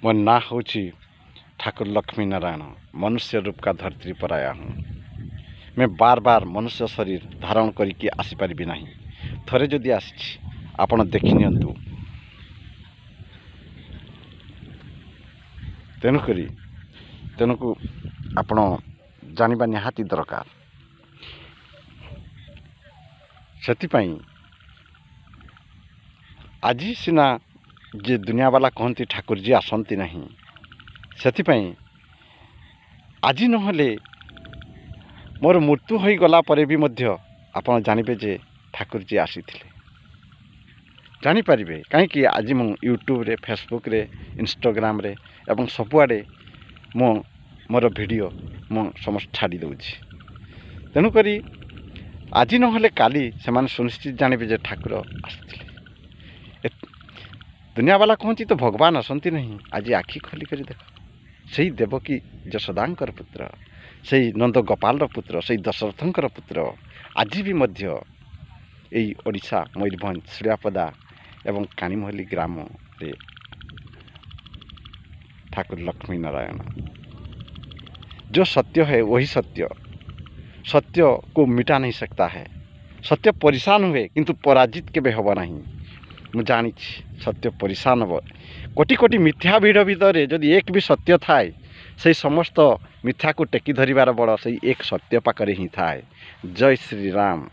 मो ना हूँ ठाकुर लक्ष्मी नारायण। मनुष्य रूप का धरती पर आया हूँ। मैं बार बार मनुष्य शरीर धारण करके आसीपारि ना। थरे जदि आसी आपण देखि नियंतु। तेणुकु आपण जानिबा निहाती दरकार। सेतिपाई आज सिना जे दुनिया वाला कहती ठाकुर जी आसती नहीं, सेतिपाई आज नहले मोर मृत्यु हो गला परे भी मध्य आपण जानिबे जे ठाकुर जी आसीथिले। जानिपारे कहीं आज मु यूट्यूब रे, फेसबुक रे, इंस्टाग्राम रे एवं सबुआड़े मोर वीडियो मु समस्त छाड़ी दूची। तेणुक आज नहले काली से सुनिश्चित जानवे जे ठाकुर आसते। दुनिया वाला कहती तो भगवान आसती नहीं। आज आखि खोलिक देख, से देवकी यशोदांकर पुत्र, से नंद गोपाल पुत्र, से दशरथंकर पुत्र आज भी मध्य यही ओडिशा मयूरभंज सूर्यापदा एवं कानीमहली ग्राम रे ठाकुर लक्ष्मी नारायण। जो सत्य है वही सत्य, सत्य को मिटा नहीं सकता है। सत्य परेशान हुए किंतु पराजित केबे हब नहीं। मु जानी सत्य परेशान हम। कोटि कोटि मिथ्या भीड़ भितर जदि एक भी सत्य थाए, से समस्त मिथ्या को टेकी धरिबार बड़ से एक सत्य पाखरे ही थाए। जय श्री राम।